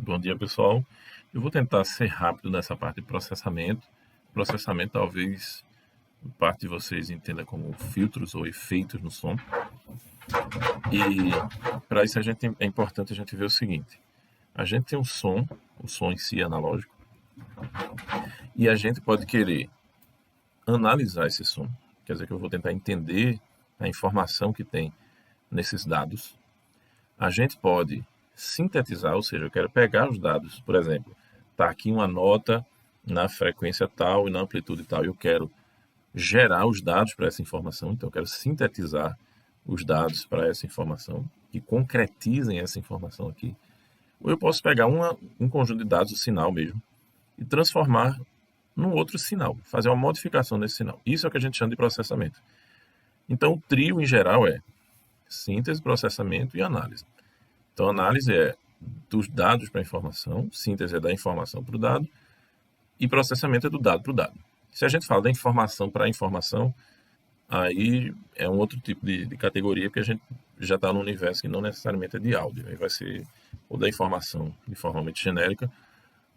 Bom dia, pessoal. Eu vou tentar ser rápido nessa parte de processamento. Processamento, talvez parte de vocês entenda como filtros ou efeitos no som. E para isso é importante a gente ver o seguinte: a gente tem um som, o som em si é analógico, e a gente pode querer analisar esse som. Quer dizer que eu vou tentar entender a informação que tem nesses dados. A gente pode sintetizar, ou seja, eu quero pegar os dados, por exemplo, está aqui uma nota na frequência tal e na amplitude tal, eu quero gerar os dados para essa informação, então eu quero sintetizar os dados para essa informação, que concretizem essa informação aqui. Ou eu posso pegar um conjunto de dados, o sinal mesmo, e transformar num outro sinal, fazer uma modificação nesse sinal. Isso é o que a gente chama de processamento. Então, o trio, em geral, é síntese, processamento e análise. Então, análise é dos dados para a informação, síntese é da informação para o dado, e processamento é do dado para o dado. Se a gente fala da informação para a informação, aí é um outro tipo de categoria, porque a gente já está num universo que não necessariamente é de áudio. Aí vai ser ou da informação de forma muito genérica,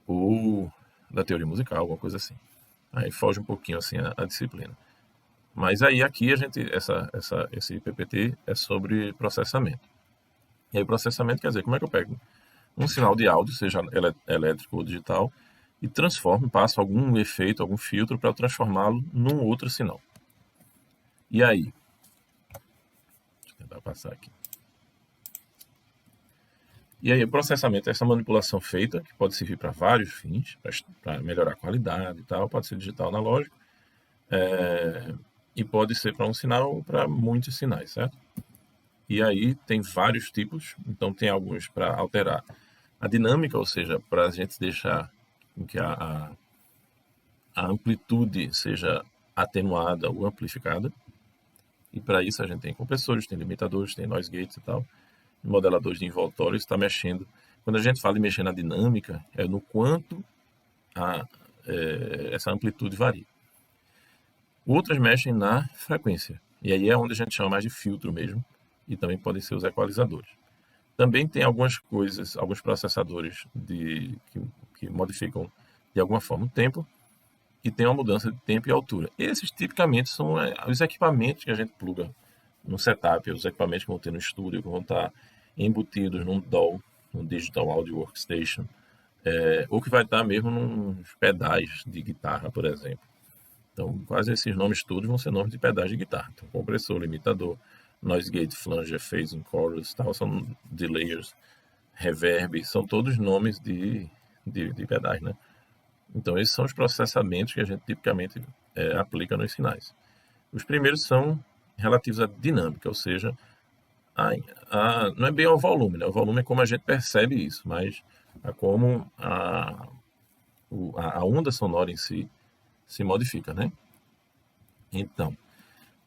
ou da teoria musical, alguma coisa assim. Aí foge um pouquinho assim a disciplina. Mas aí aqui esse PPT é sobre processamento. E aí processamento quer dizer, como é que eu pego um sinal de áudio, seja elétrico ou digital, e transformo, passo algum efeito, algum filtro para transformá-lo num outro sinal. E aí? Deixa eu tentar passar aqui. E aí, o processamento é essa manipulação feita, que pode servir para vários fins, para melhorar a qualidade e tal, pode ser digital, analógico, e pode ser para um sinal ou para muitos sinais, certo? E aí tem vários tipos, então tem alguns para alterar a dinâmica, ou seja, para a gente deixar que a amplitude seja atenuada ou amplificada. E para isso a gente tem compressores, tem limitadores, tem noise gates e tal, modeladores de envoltórios, está mexendo. Quando a gente fala de mexer na dinâmica, é no quanto essa amplitude varia. Outras mexem na frequência, e aí é onde a gente chama mais de filtro mesmo, e também podem ser os equalizadores. Também tem algumas coisas, alguns processadores que modificam de alguma forma o tempo, e tem uma mudança de tempo e altura. Esses tipicamente são os equipamentos que a gente pluga no setup, os equipamentos que vão ter no estúdio, que vão estar embutidos num DAW, num Digital Audio Workstation, ou que vai estar mesmo nos pedais de guitarra, por exemplo. Então, quase esses nomes todos vão ser nomes de pedais de guitarra. Então, compressor, limitador, noise gate, flanger, phasing, chorus, tal, são delayers, reverb, são todos nomes de pedais, né? Então, esses são os processamentos que a gente tipicamente aplica nos sinais. Os primeiros são relativos à dinâmica, ou seja, não é bem ao volume, né? O volume é como a gente percebe isso, mas é como a onda sonora em si se modifica, né? Então,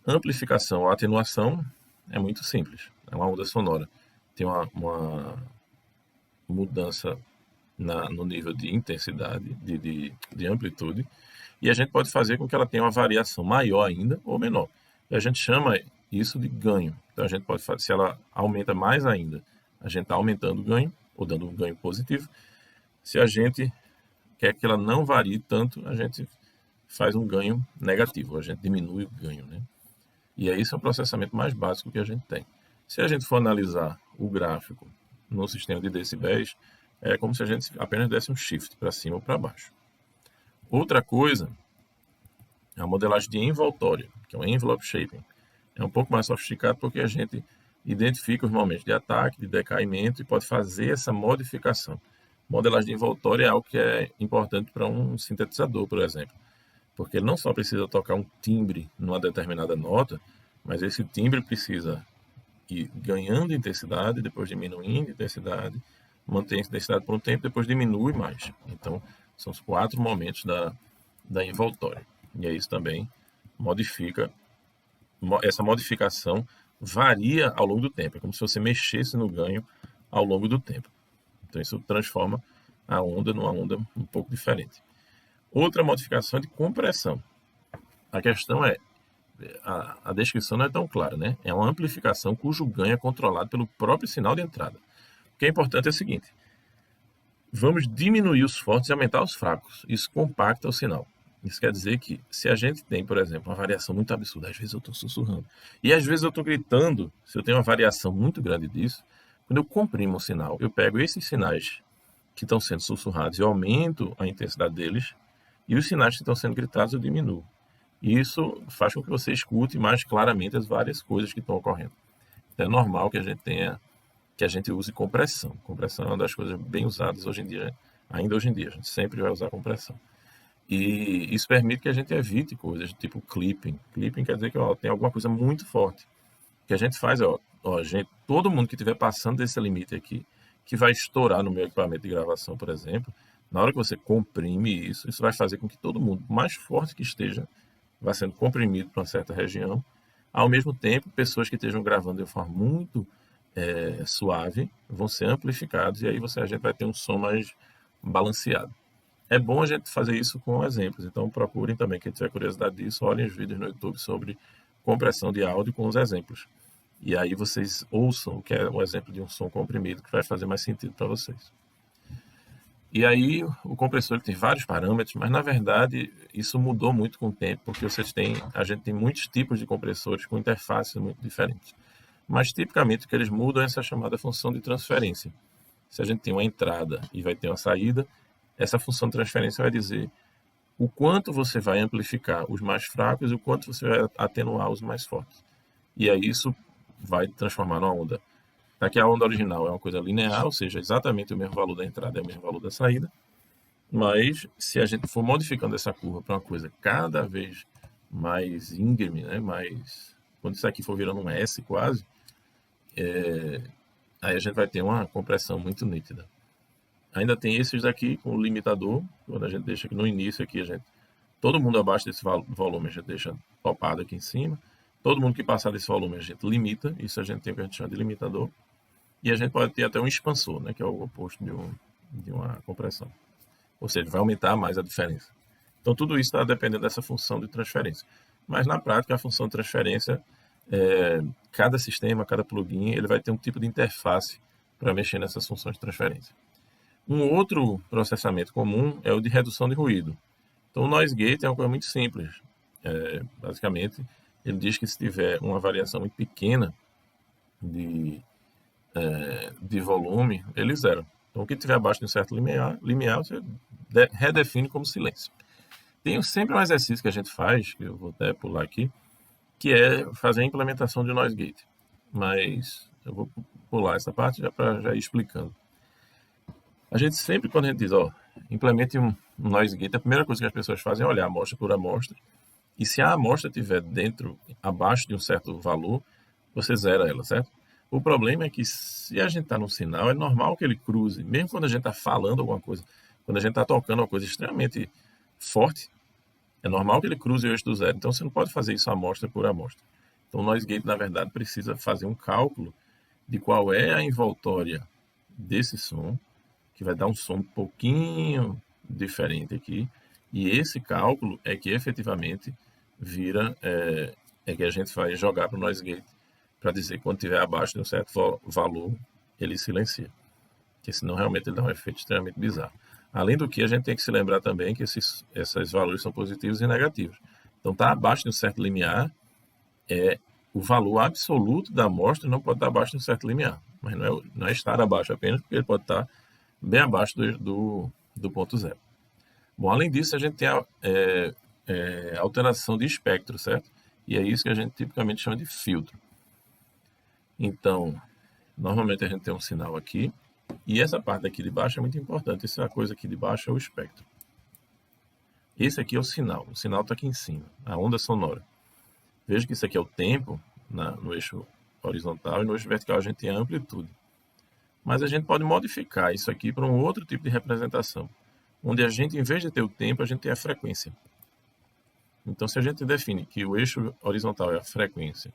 amplificação ou atenuação é muito simples. É uma onda sonora. Tem uma mudança no nível de intensidade, de amplitude, e a gente pode fazer com que ela tenha uma variação maior ainda ou menor. E a gente chama isso de ganho. Então a gente pode fazer, se ela aumenta mais ainda, a gente está aumentando o ganho, ou dando um ganho positivo. Se a gente quer que ela não varie tanto, a gente faz um ganho negativo, a gente diminui o ganho, né? E aí, esse é o processamento mais básico que a gente tem. Se a gente for analisar o gráfico no sistema de decibéis, é como se a gente apenas desse um shift para cima ou para baixo. Outra coisa é a modelagem de envoltória, que é o envelope shaping. É um pouco mais sofisticado porque a gente identifica os momentos de ataque, de decaimento e pode fazer essa modificação. Modelagem de envoltória é algo que é importante para um sintetizador, por exemplo, porque ele não só precisa tocar um timbre numa determinada nota, mas esse timbre precisa ir ganhando intensidade, depois diminuindo intensidade, mantém a intensidade por um tempo, depois diminui mais. Então, são os 4 momentos da envoltória. E aí isso também modifica. Essa modificação varia ao longo do tempo. É como se você mexesse no ganho ao longo do tempo. Então, isso transforma a onda numa onda um pouco diferente. Outra modificação é de compressão. A questão é, a descrição não é tão clara, né? É uma amplificação cujo ganho é controlado pelo próprio sinal de entrada. O que é importante é o seguinte: vamos diminuir os fortes e aumentar os fracos. Isso compacta o sinal. Isso quer dizer que se a gente tem, por exemplo, uma variação muito absurda, às vezes eu estou sussurrando, e às vezes eu estou gritando, se eu tenho uma variação muito grande disso, quando eu comprimo o sinal, eu pego esses sinais que estão sendo sussurrados e eu aumento a intensidade deles, e os sinais que estão sendo gritados eu diminuo. E isso faz com que você escute mais claramente as várias coisas que estão ocorrendo. Então é normal que a gente tenha, que a gente use compressão. Compressão é uma das coisas bem usadas hoje em dia. Ainda hoje em dia, a gente sempre vai usar compressão. E isso permite que a gente evite coisas tipo clipping. Clipping quer dizer que tem alguma coisa muito forte. Que a gente faz, gente, todo mundo que estiver passando desse limite aqui, que vai estourar no meu equipamento de gravação, por exemplo, na hora que você comprime isso, isso vai fazer com que todo mundo, mais forte que esteja, vá sendo comprimido para uma certa região. Ao mesmo tempo, pessoas que estejam gravando de forma muito suave vão ser amplificados e aí a gente vai ter um som mais balanceado. É bom a gente fazer isso com exemplos, então procurem também, quem tiver curiosidade disso, olhem os vídeos no YouTube sobre compressão de áudio com os exemplos. E aí vocês ouçam, que é um exemplo de um som comprimido que vai fazer mais sentido para vocês. E aí o compressor ele tem vários parâmetros, mas na verdade isso mudou muito com o tempo, porque a gente tem muitos tipos de compressores com interfaces muito diferentes. Mas tipicamente o que eles mudam é essa chamada função de transferência. Se a gente tem uma entrada e vai ter uma saída, essa função de transferência vai dizer o quanto você vai amplificar os mais fracos e o quanto você vai atenuar os mais fortes. E aí isso vai transformar numa onda. Aqui a onda original é uma coisa linear, ou seja, exatamente o mesmo valor da entrada é o mesmo valor da saída. Mas se a gente for modificando essa curva para uma coisa cada vez mais íngreme, né, quando isso aqui for virando um S quase, aí a gente vai ter uma compressão muito nítida. Ainda tem esses daqui com o limitador, quando a gente deixa aqui no início aqui, todo mundo abaixo desse volume a gente deixa topado aqui em cima. Todo mundo que passar desse volume a gente limita, isso a gente tem o que a gente chama de limitador. E a gente pode ter até um expansor, né, que é o oposto de uma compressão. Ou seja, vai aumentar mais a diferença. Então tudo isso está dependendo dessa função de transferência. Mas na prática a função de transferência, cada sistema, cada plugin, ele vai ter um tipo de interface para mexer nessas funções de transferência. Um outro processamento comum é o de redução de ruído. Então o noise gate é uma coisa muito simples. Basicamente, ele diz que se tiver uma variação muito pequena de volume, ele zera. Então, o que tiver abaixo de um certo limiar você redefine como silêncio. Tem sempre um exercício que a gente faz, que eu vou até pular aqui, que é fazer a implementação de noise gate. Mas eu vou pular essa parte já para já ir explicando. A gente sempre, quando a gente diz, implemente um noise gate, a primeira coisa que as pessoas fazem é olhar amostra por amostra. E se a amostra estiver abaixo de um certo valor, você zera ela, certo? O problema é que se a gente está num sinal, é normal que ele cruze, mesmo quando a gente está falando alguma coisa, quando a gente está tocando uma coisa extremamente forte, é normal que ele cruze o eixo do zero. Então você não pode fazer isso amostra por amostra. Então o noise gate, na verdade, precisa fazer um cálculo de qual é a envoltória desse som, que vai dar um som um pouquinho diferente aqui, e esse cálculo é que efetivamente vira, que a gente vai jogar para o noise gate, para dizer que quando estiver abaixo de um certo valor, ele silencia. Porque senão realmente ele dá um efeito extremamente bizarro. Além do que, a gente tem que se lembrar também que esses valores são positivos e negativos. Então, está abaixo de um certo limiar, o valor absoluto da amostra não pode estar abaixo de um certo limiar. Mas não é estar abaixo apenas, porque ele pode estar bem abaixo do ponto zero. Bom, além disso, a gente tem a alteração de espectro, certo? E é isso que a gente tipicamente chama de filtro. Então, normalmente a gente tem um sinal aqui, e essa parte aqui de baixo é muito importante. Essa coisa aqui de baixo é o espectro. Esse aqui é o sinal está aqui em cima, a onda sonora. Veja que isso aqui é o tempo no eixo horizontal, e no eixo vertical a gente tem a amplitude. Mas a gente pode modificar isso aqui para um outro tipo de representação, onde a gente, em vez de ter o tempo, a gente tem a frequência. Então, se a gente define que o eixo horizontal é a frequência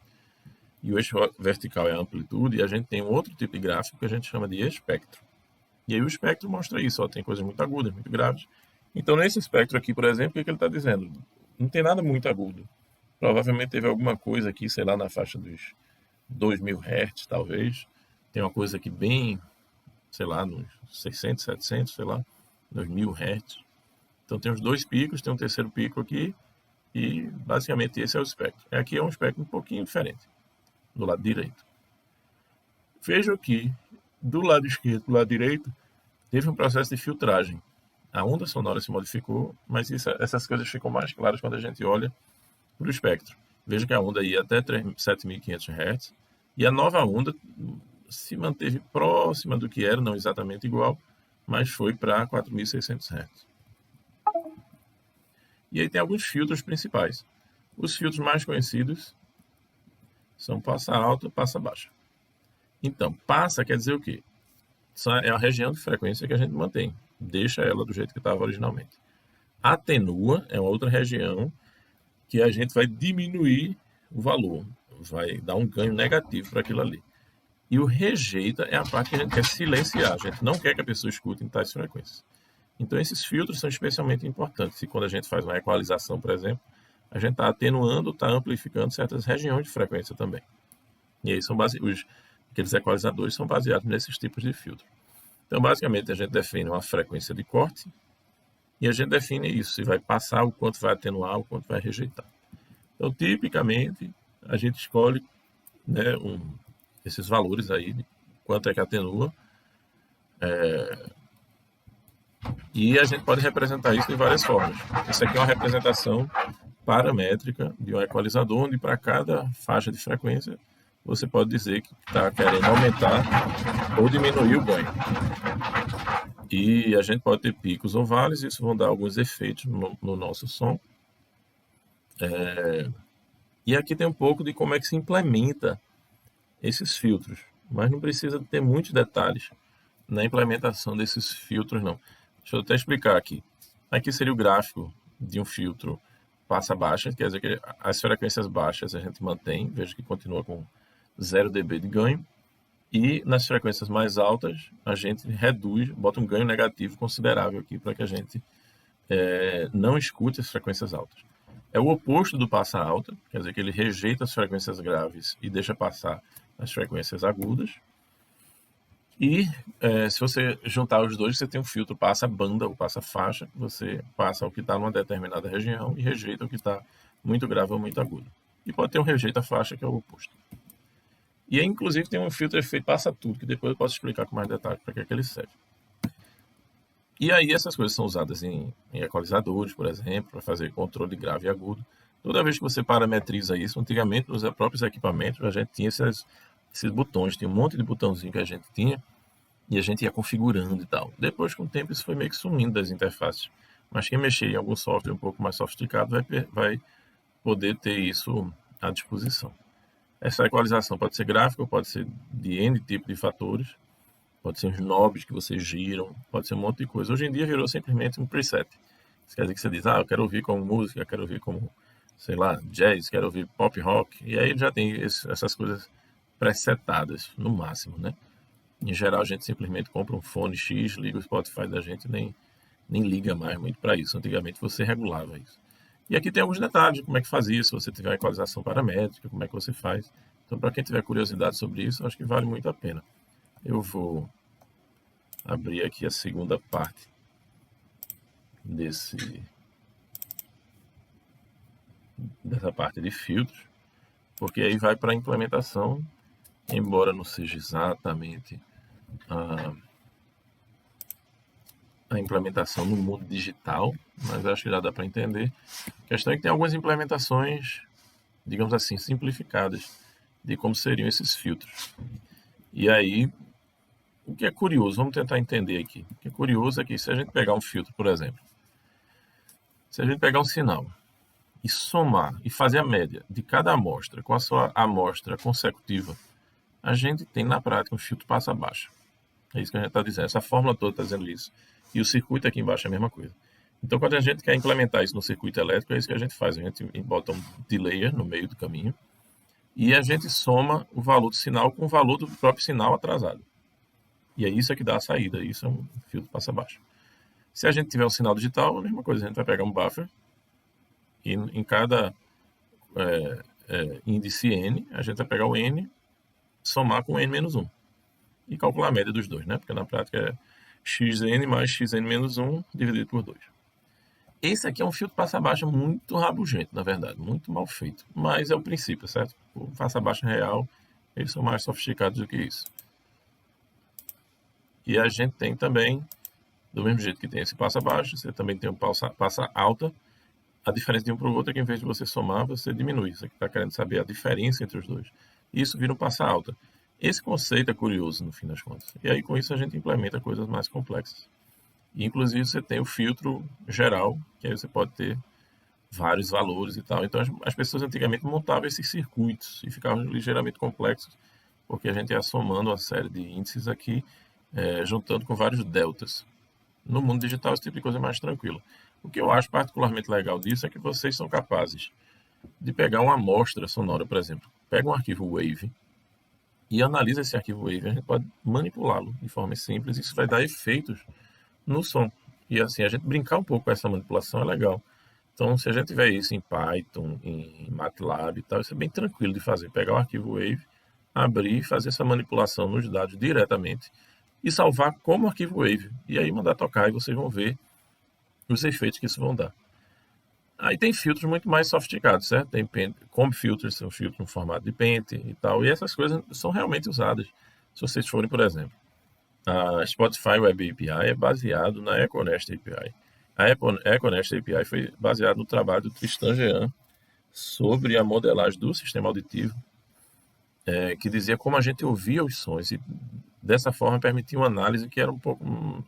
e o eixo vertical é a amplitude, a gente tem um outro tipo de gráfico que a gente chama de espectro. E aí o espectro mostra isso, tem coisas muito agudas, muito graves. Então, nesse espectro aqui, por exemplo, o que ele está dizendo? Não tem nada muito agudo. Provavelmente teve alguma coisa aqui, sei lá, na faixa dos 2000 Hz, talvez. Tem uma coisa aqui bem sei lá, nos 600, 700, sei lá, nos 1000 Hz. Então tem os dois picos, tem um terceiro pico aqui, e basicamente esse é o espectro. Aqui é um espectro um pouquinho diferente, do lado direito. Veja que do lado esquerdo para o lado direito, teve um processo de filtragem. A onda sonora se modificou, mas essas coisas ficam mais claras quando a gente olha para o espectro. Veja que a onda ia até 7.500 Hz, e a nova onda se manteve próxima do que era, não exatamente igual, mas foi para 4.600 Hz. E aí tem alguns filtros principais. Os filtros mais conhecidos são passa alta e passa baixa. Então, passa quer dizer o quê? É a região de frequência que a gente mantém. Deixa ela do jeito que estava originalmente. Atenua é uma outra região que a gente vai diminuir o valor. Vai dar um ganho negativo para aquilo ali. E o rejeita é a parte que a gente quer silenciar. A gente não quer que a pessoa escute em tais frequências. Então, esses filtros são especialmente importantes. E quando a gente faz uma equalização, por exemplo, a gente está atenuando, está amplificando certas regiões de frequência também. E aí aqueles equalizadores são baseados nesses tipos de filtro. Então, basicamente, a gente define uma frequência de corte e a gente define isso, se vai passar, o quanto vai atenuar, o quanto vai rejeitar. Então, tipicamente, a gente escolhe, né, esses valores aí, de quanto é que atenua, e a gente pode representar isso de várias formas. Isso aqui é uma representação paramétrica de um equalizador, onde para cada faixa de frequência você pode dizer que está querendo aumentar ou diminuir o ganho. E a gente pode ter picos ou vales, isso vão dar alguns efeitos no nosso som. E aqui tem um pouco de como é que se implementa esses filtros, mas não precisa ter muitos detalhes na implementação desses filtros, não. Deixa eu até explicar aqui. Aqui seria o gráfico de um filtro passa baixa, quer dizer que as frequências baixas a gente mantém, veja que continua com 0 dB de ganho, e nas frequências mais altas a gente reduz, bota um ganho negativo considerável aqui para que a gente não escute as frequências altas. É o oposto do passa alta, quer dizer que ele rejeita as frequências graves e deixa passar as frequências agudas. E se você juntar os dois, você tem um filtro passa banda ou passa faixa, você passa o que está numa determinada região e rejeita o que está muito grave ou muito agudo. E pode ter um rejeita faixa, que é o oposto. E aí, inclusive, tem um filtro efeito passa tudo, que depois eu posso explicar com mais detalhe para que é que ele serve. E aí essas coisas são usadas em equalizadores, por exemplo, para fazer controle grave e agudo. Toda vez que você parametriza isso, antigamente nos próprios equipamentos a gente tinha esses botões, tinha um monte de botãozinho que a gente tinha e a gente ia configurando e tal. Depois, com o tempo, isso foi meio que sumindo das interfaces. Mas quem mexer em algum software um pouco mais sofisticado vai poder ter isso à disposição. Essa equalização pode ser gráfica, pode ser de N tipo de fatores, pode ser os knobs que vocês giram, pode ser um monte de coisa. Hoje em dia virou simplesmente um preset. Isso quer dizer que você diz, eu quero ouvir como música, eu quero ouvir como, sei lá, jazz, quero ouvir pop rock, e aí já tem essas coisas presetadas, no máximo, né? Em geral, a gente simplesmente compra um fone X, liga o Spotify da gente e nem liga mais muito para isso. Antigamente você regulava isso. E aqui tem alguns detalhes de como é que faz isso, se você tiver uma equalização paramétrica, como é que você faz. Então, para quem tiver curiosidade sobre isso, acho que vale muito a pena. Eu vou abrir aqui a segunda parte dessa parte de filtros, porque aí vai para a implementação, embora não seja exatamente a implementação no mundo digital, mas acho que já dá para entender. A questão é que tem algumas implementações, digamos assim, simplificadas de como seriam esses filtros. E aí, o que é curioso, vamos tentar entender aqui. O que é curioso é que se a gente pegar um filtro, por exemplo, se a gente pegar um sinal e somar e fazer a média de cada amostra com a sua amostra consecutiva, a gente tem na prática um filtro passa baixa. É isso que a gente está dizendo. Essa fórmula toda está dizendo isso. E o circuito aqui embaixo é a mesma coisa. Então, quando a gente quer implementar isso no circuito elétrico, é isso que a gente faz. A gente bota um delayer no meio do caminho e a gente soma o valor do sinal com o valor do próprio sinal atrasado. E é isso que dá a saída. Isso é um filtro passa baixo. Se a gente tiver um sinal digital, a mesma coisa. A gente vai pegar um buffer e em cada índice n, a gente vai pegar o n, somar com n-1. e calcular a média dos dois, né? Porque na prática é xn mais xn menos 1 dividido por 2. Esse aqui é um filtro passa-baixa muito rabugento, na verdade, muito mal feito. Mas é o princípio, certo? O passa-baixa real, eles são mais sofisticados do que isso. E a gente tem também, do mesmo jeito que tem esse passa-baixa, você também tem um passa-alta. A diferença de um para o outro é que, em vez de você somar, você diminui. Você está querendo saber a diferença entre os dois. E isso vira um passa-alta. Esse conceito é curioso, no fim das contas. E aí, com isso, a gente implementa coisas mais complexas. E, inclusive, você tem o filtro geral, que aí você pode ter vários valores e tal. Então, as pessoas antigamente montavam esses circuitos e ficavam ligeiramente complexos, porque a gente ia somando uma série de índices aqui, juntando com vários deltas. No mundo digital, esse tipo de coisa é mais tranquilo. O que eu acho particularmente legal disso é que vocês são capazes de pegar uma amostra sonora, por exemplo. Pega um arquivo WAV e analisa esse arquivo WAV. A gente pode manipulá-lo de forma simples. Isso vai dar efeitos no som. E assim, a gente brincar um pouco com essa manipulação é legal. Então, se a gente tiver isso em Python, em MATLAB e tal, isso é bem tranquilo de fazer. Pegar o arquivo WAV, abrir, fazer essa manipulação nos dados diretamente e salvar como arquivo WAV. E aí mandar tocar e vocês vão ver os efeitos que isso vão dar. Aí tem filtros muito mais sofisticados, certo? Tem comb filters, são filtros no formato de pente e tal. E essas coisas são realmente usadas. Se vocês forem, por exemplo, a Spotify Web API é baseado na Econest API. A Econest API foi baseada no trabalho do Tristan Jean sobre a modelagem do sistema auditivo, que dizia como a gente ouvia os sons e dessa forma permitia uma análise que era um pouco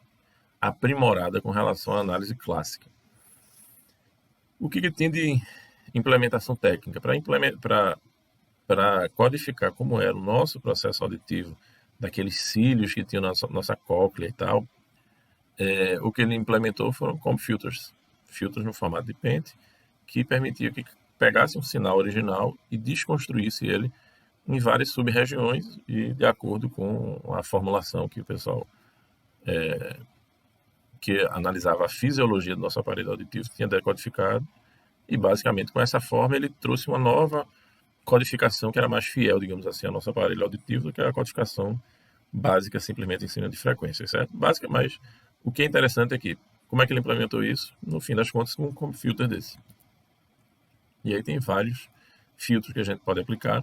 aprimorada com relação à análise clássica. O que tem de implementação técnica? Para codificar como era o nosso processo auditivo, daqueles cílios que tinham nossa cóclea e tal, o que ele implementou foram comb filters no formato de pente, que permitia que pegasse um sinal original e desconstruísse ele em várias sub-regiões e de acordo com a formulação que o pessoal que analisava a fisiologia do nosso aparelho auditivo tinha decodificado. E basicamente com essa forma ele trouxe uma nova codificação que era mais fiel, digamos assim, ao nosso aparelho auditivo do que a codificação básica simplesmente em cima de frequências, certo? Básica, mas o que é interessante é que, como é que ele implementou isso? No fim das contas, com um filter desse. E aí tem vários filtros que a gente pode aplicar,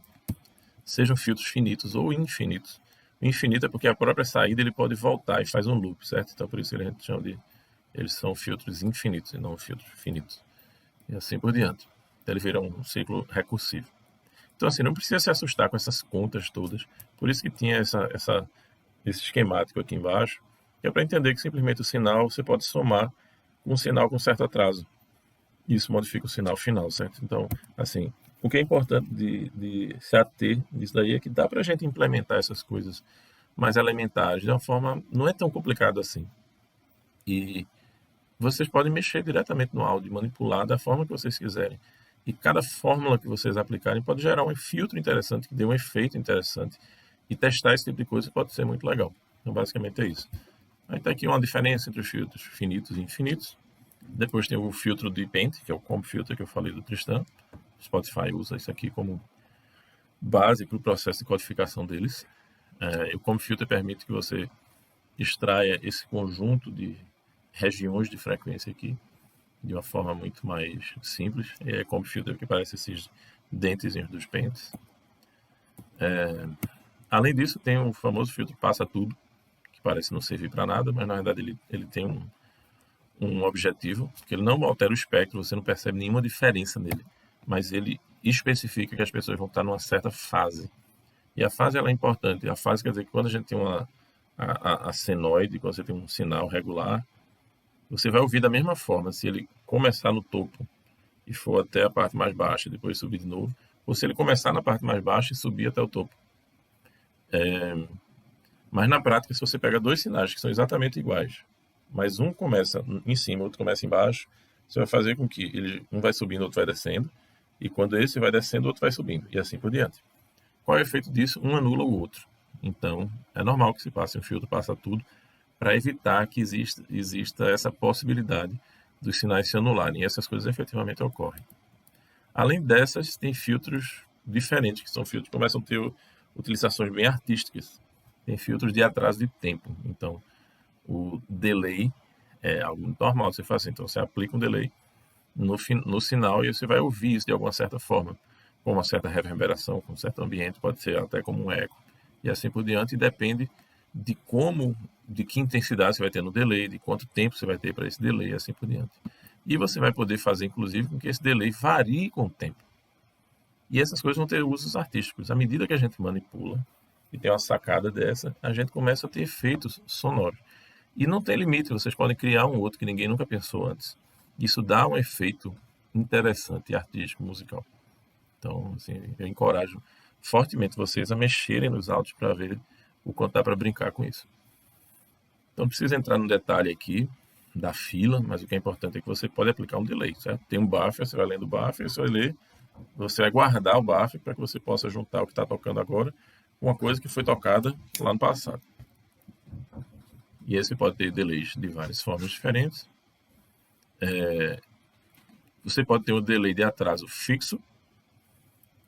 sejam filtros finitos ou infinitos. O infinito é porque a própria saída ele pode voltar e faz um loop, certo? Então por isso que a gente chama de... Eles são filtros infinitos e não filtros finitos. E assim por diante. Então ele vira um ciclo recursivo. Então assim, não precisa se assustar com essas contas todas. Por isso que tinha esse esquemático aqui embaixo, que é para entender que simplesmente o sinal você pode somar com um sinal com certo atraso. Isso modifica o sinal final, certo? Então, assim, o que é importante de se ater nisso daí é que dá para a gente implementar essas coisas mais elementares de uma forma... Não é tão complicado assim. E vocês podem mexer diretamente no áudio, manipular da forma que vocês quiserem. E cada fórmula que vocês aplicarem pode gerar um filtro interessante, que dê um efeito interessante. E testar esse tipo de coisa pode ser muito legal. Então, basicamente é isso. Aí está aqui uma diferença entre os filtros finitos e infinitos. Depois tem o filtro de pente, que é o comb filter que eu falei do Tristan. Spotify usa isso aqui como base para o processo de codificação deles. O comb filter permite que você extraia esse conjunto de regiões de frequência aqui de uma forma muito mais simples. É comb filter que parece esses dentezinhos dos pentes. Além disso, tem o famoso filtro passa tudo, que parece não servir para nada, mas na verdade ele tem um objetivo, que ele não altera o espectro, você não percebe nenhuma diferença nele, mas ele especifica que as pessoas vão estar numa certa fase. E a fase ela é importante. A fase quer dizer que quando a gente tem a senoide, quando você tem um sinal regular, você vai ouvir da mesma forma se ele começar no topo e for até a parte mais baixa e depois subir de novo, ou se ele começar na parte mais baixa e subir até o topo. Mas na prática, se você pega dois sinais que são exatamente iguais, mas um começa em cima, outro começa embaixo, você vai fazer com que um vai subindo, outro vai descendo, e quando esse vai descendo, o outro vai subindo, e assim por diante. Qual é o efeito disso? Um anula o outro. Então, é normal que se passe um filtro, passa tudo, para evitar que exista essa possibilidade dos sinais se anularem, e essas coisas efetivamente ocorrem. Além dessas, tem filtros diferentes, que são filtros que começam a ter utilizações bem artísticas. tem filtros de atraso de tempo. Então, o delay é algo normal de você fazer. Então, você aplica um delay no sinal e você vai ouvir isso de alguma certa forma, com uma certa reverberação, com um certo ambiente, pode ser até como um eco, e assim por diante, e depende de de que intensidade você vai ter no delay, de quanto tempo você vai ter para esse delay, e assim por diante. E você vai poder fazer, inclusive, com que esse delay varie com o tempo. E essas coisas vão ter usos artísticos. À medida que a gente manipula, e tem uma sacada dessa, a gente começa a ter efeitos sonoros. E não tem limite, vocês podem criar um outro que ninguém nunca pensou antes. Isso dá um efeito interessante, artístico, musical. Então, assim, eu encorajo fortemente vocês a mexerem nos áudios para ver o quanto dá para brincar com isso. Então, não precisa entrar no detalhe aqui da fila, mas o que é importante é que você pode aplicar um delay, certo? Tem um buffer, você vai lendo o buffer, você vai ler, você vai guardar o buffer para que você possa juntar o que está tocando agora com uma coisa que foi tocada lá no passado. E esse pode ter delays de várias formas diferentes. Você pode ter um delay de atraso fixo.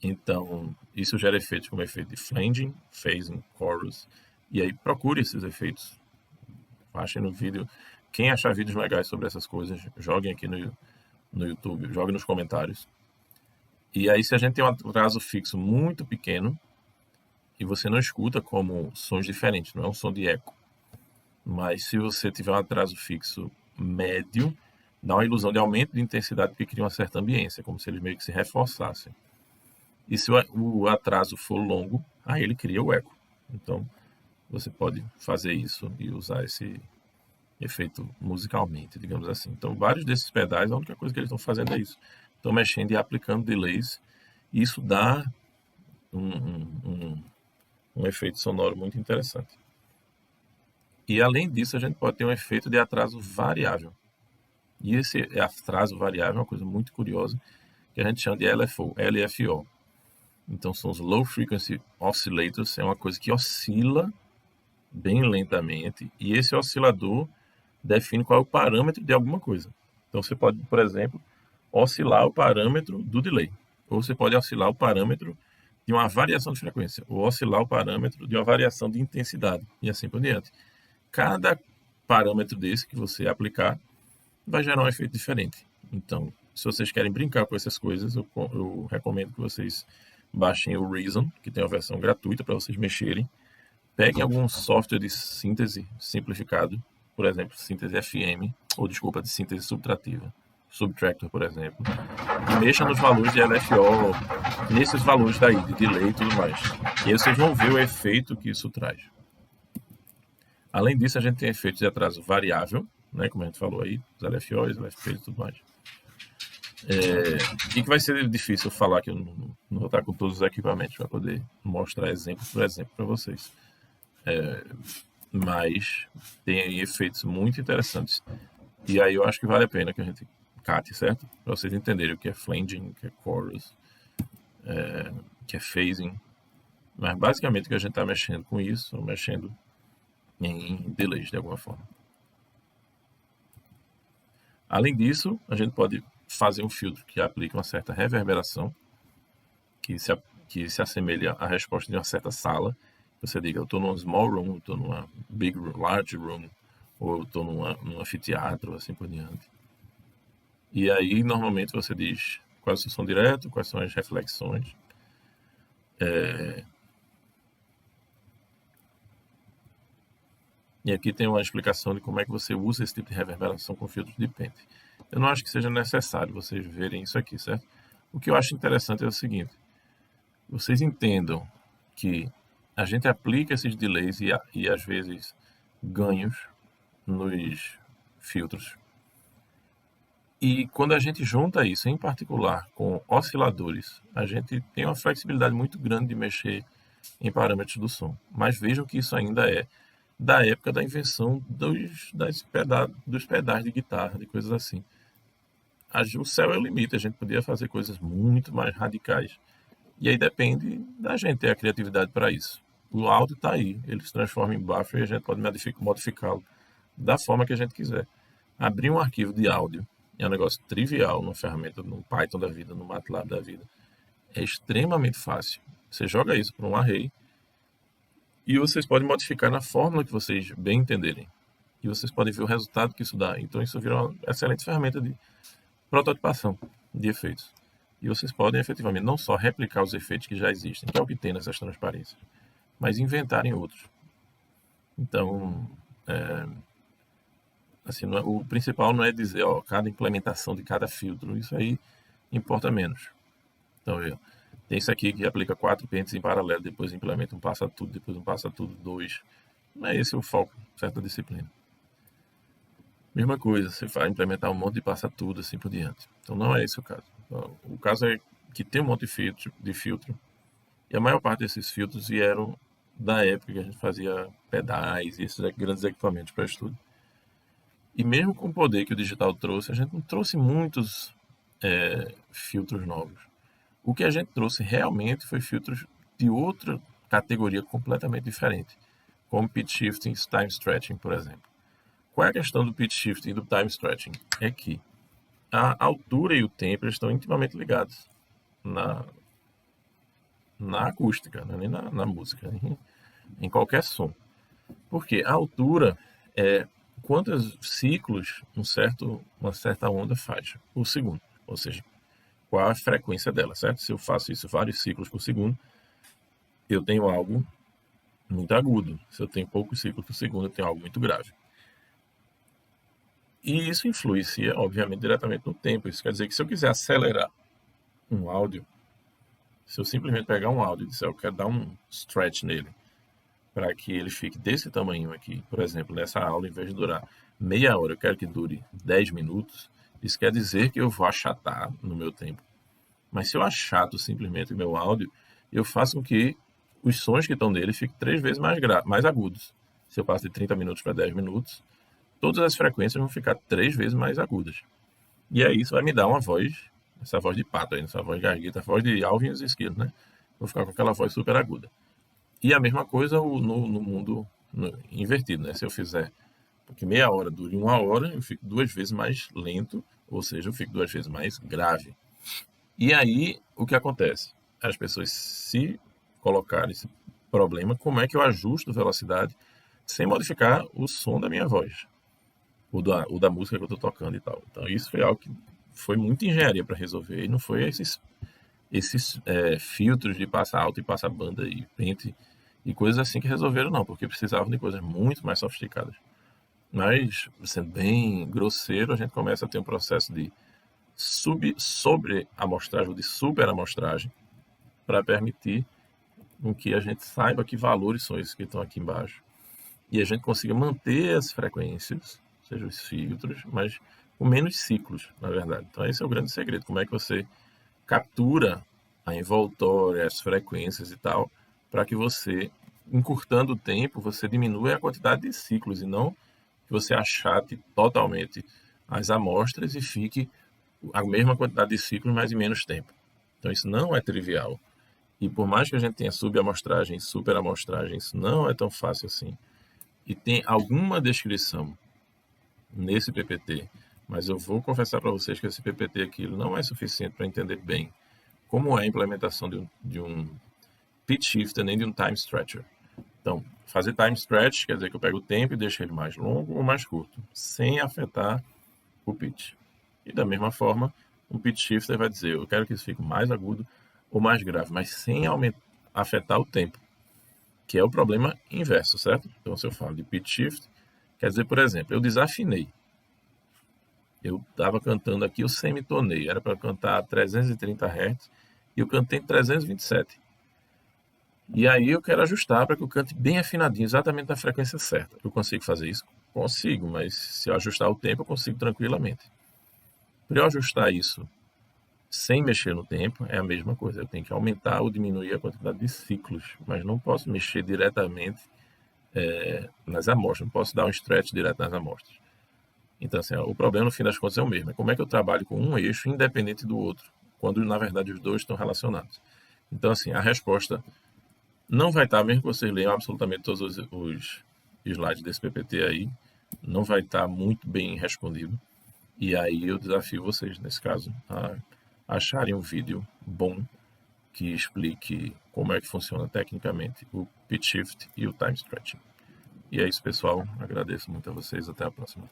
Então, isso gera efeitos como efeito de flanging, phasing, chorus. E aí, procure esses efeitos. Achem no vídeo. Quem achar vídeos legais sobre essas coisas, joguem aqui no YouTube, joguem nos comentários. E aí, se a gente tem um atraso fixo muito pequeno, e você não escuta como sons diferentes, não é um som de eco. Mas se você tiver um atraso fixo médio, dá uma ilusão de aumento de intensidade, porque cria uma certa ambiência, como se eles meio que se reforçassem. E se o atraso for longo, aí ele cria o eco. Então, você pode fazer isso e usar esse efeito musicalmente, digamos assim. Então, vários desses pedais, a única coisa que eles estão fazendo é isso. Estão mexendo e aplicando delays. E isso dá um efeito sonoro muito interessante. E, além disso, a gente pode ter um efeito de atraso variável. E esse atraso variável é uma coisa muito curiosa, que a gente chama de LFO. Então, são os Low Frequency Oscillators, é uma coisa que oscila bem lentamente, e esse oscilador define qual é o parâmetro de alguma coisa. Então, você pode, por exemplo, oscilar o parâmetro do delay, ou você pode oscilar o parâmetro de uma variação de frequência, ou oscilar o parâmetro de uma variação de intensidade, e assim por diante. Cada parâmetro desse que você aplicar vai gerar um efeito diferente. Então, se vocês querem brincar com essas coisas, eu recomendo que vocês baixem o Reason, que tem uma versão gratuita para vocês mexerem. Peguem algum software de síntese simplificado, por exemplo, síntese FM, ou desculpa, de síntese subtrativa, Subtractor, por exemplo, e mexa nos valores de LFO, nesses valores daí, de delay e tudo mais. E aí vocês vão ver o efeito que isso traz. Além disso, a gente tem efeitos de atraso variável, né, como a gente falou aí, os LFOs, LFPs e tudo mais. E que vai ser difícil falar que eu não vou estar com todos os equipamentos para poder mostrar exemplo por exemplo para vocês. Mas tem efeitos muito interessantes. E aí eu acho que vale a pena que a gente cate, certo? Para vocês entenderem o que é flanging, o que é chorus, o que é phasing. Mas basicamente o que a gente está mexendo com isso, mexendo em delays de alguma forma. Além disso, a gente pode fazer um filtro que aplique uma certa reverberação, que se assemelha à resposta de uma certa sala. Você diga, eu estou num small room, estou numa large room, ou eu estou num anfiteatro, assim por diante. E aí, normalmente, você diz qual é o seu som direto, quais são as reflexões. E aqui tem uma explicação de como é que você usa esse tipo de reverberação com filtros de pente. Eu não acho que seja necessário vocês verem isso aqui, certo? O que eu acho interessante é o seguinte: vocês entendam que a gente aplica esses delays e às vezes ganhos nos filtros. E quando a gente junta isso, em particular com osciladores, a gente tem uma flexibilidade muito grande de mexer em parâmetros do som. Mas vejam que isso ainda é da época da invenção dos pedais de guitarra, de coisas assim. O céu é o limite, a gente podia fazer coisas muito mais radicais. E aí depende da gente ter a criatividade para isso. O áudio está aí, ele se transforma em buffer e a gente pode modificá-lo da forma que a gente quiser. Abrir um arquivo de áudio é um negócio trivial numa ferramenta, no Python da vida, no MATLAB da vida. É extremamente fácil. Você joga isso para um array E vocês podem modificar na fórmula que vocês bem entenderem. E vocês podem ver o resultado que isso dá. Então isso vira uma excelente ferramenta de prototipação de efeitos. E vocês podem efetivamente não só replicar os efeitos que já existem, que é o que tem nessas transparências, mas inventarem outros. Então, assim, o principal não é dizer, ó, cada implementação de cada filtro, isso aí importa menos. Então, tem isso aqui que aplica 4 pentes em paralelo, depois implementa um passa tudo, depois um passa tudo, 2. Não é esse o foco, certa disciplina. Mesma coisa, você vai implementar um monte de passa tudo, assim por diante. Então, não é esse o caso. O caso é que tem um monte de filtro, e a maior parte desses filtros vieram da época que a gente fazia pedais e esses grandes equipamentos para estudo. E mesmo com o poder que o digital trouxe, a gente não trouxe muitos filtros novos. O que a gente trouxe realmente foi filtros de outra categoria completamente diferente, como pitch shifting e time stretching, por exemplo. Qual é a questão do pitch shifting e do time stretching? É que a altura e o tempo estão intimamente ligados na acústica, nem na música, em qualquer som. Porque a altura é quantos ciclos uma certa onda faz por segundo. Ou seja, qual a frequência dela, certo? Se eu faço isso vários ciclos por segundo, eu tenho algo muito agudo. Se eu tenho poucos ciclos por segundo, eu tenho algo muito grave. E isso influencia, obviamente, diretamente no tempo. Isso quer dizer que se eu quiser acelerar um áudio, se eu simplesmente pegar um áudio e disser eu quero dar um stretch nele, para que ele fique desse tamanho aqui, por exemplo, nessa aula, em vez de durar meia hora, eu quero que dure 10 minutos, isso quer dizer que eu vou achatar no meu tempo. Mas se eu achato simplesmente o meu áudio, eu faço com que os sons que estão nele fiquem 3 vezes mais agudos. Se eu passo de 30 minutos para 10 minutos, todas as frequências vão ficar 3 vezes mais agudas. E aí isso vai me dar uma voz, essa voz de pato, essa voz de garguita, a voz de Alvin e os Esquilos, né? Vou ficar com aquela voz super aguda. E a mesma coisa no mundo invertido, né? Se eu fizer que meia hora dure 1 hora, eu fico 2 vezes mais lento, ou seja, eu fico 2 vezes mais grave. E aí, o que acontece? As pessoas se colocarem esse problema, como é que eu ajusto a velocidade sem modificar o som da minha voz, ou da música que eu estou tocando e tal. Então, isso foi algo que foi muita engenharia para resolver, e não foi esses filtros de passa alto e passa banda e pente e coisas assim que resolveram, não, porque precisavam de coisas muito mais sofisticadas. Mas, sendo bem grosseiro, a gente começa a ter um processo de sobre-amostragem ou de super-amostragem para permitir com que a gente saiba que valores são esses que estão aqui embaixo e a gente consiga manter as frequências, ou seja, os filtros, mas com menos ciclos, na verdade. Então esse é o grande segredo, como é que você captura a envoltória, as frequências e tal, para que você, encurtando o tempo, você diminua a quantidade de ciclos e não que você achate totalmente as amostras e fique a mesma quantidade de ciclos, mas em menos tempo. Então isso não é trivial. E por mais que a gente tenha subamostragem, superamostragem, isso não é tão fácil assim. E tem alguma descrição nesse PPT, mas eu vou confessar para vocês que esse PPT aqui não é suficiente para entender bem como é a implementação de um pitch shifter nem de um time stretcher. Então, fazer time stretch quer dizer que eu pego o tempo e deixo ele mais longo ou mais curto, sem afetar o pitch. E da mesma forma, um pitch shifter vai dizer, eu quero que isso fique mais agudo ou mais grave, mas sem afetar o tempo, que é o problema inverso, certo? Então, se eu falo de pitch shift, quer dizer, por exemplo, eu desafinei. Eu estava cantando aqui, eu semitonei, era para cantar a 330 Hz e eu cantei em 327. E aí eu quero ajustar para que eu cante bem afinadinho, exatamente na frequência certa. Eu consigo fazer isso? Consigo, mas se eu ajustar o tempo, eu consigo tranquilamente. Para eu ajustar isso sem mexer no tempo, é a mesma coisa. Eu tenho que aumentar ou diminuir a quantidade de ciclos, mas não posso mexer diretamente nas amostras, não posso dar um stretch direto nas amostras. Então, assim, o problema, no fim das contas, é o mesmo. É como é que eu trabalho com um eixo independente do outro, quando, na verdade, os dois estão relacionados. Então, assim, a resposta não vai estar, mesmo que vocês leiam absolutamente todos os slides desse PPT aí, não vai estar muito bem respondido. E aí eu desafio vocês, nesse caso, a acharem um vídeo bom que explique como é que funciona tecnicamente o pitch shift e o time stretching. E é isso, pessoal. Agradeço muito a vocês. Até a próxima.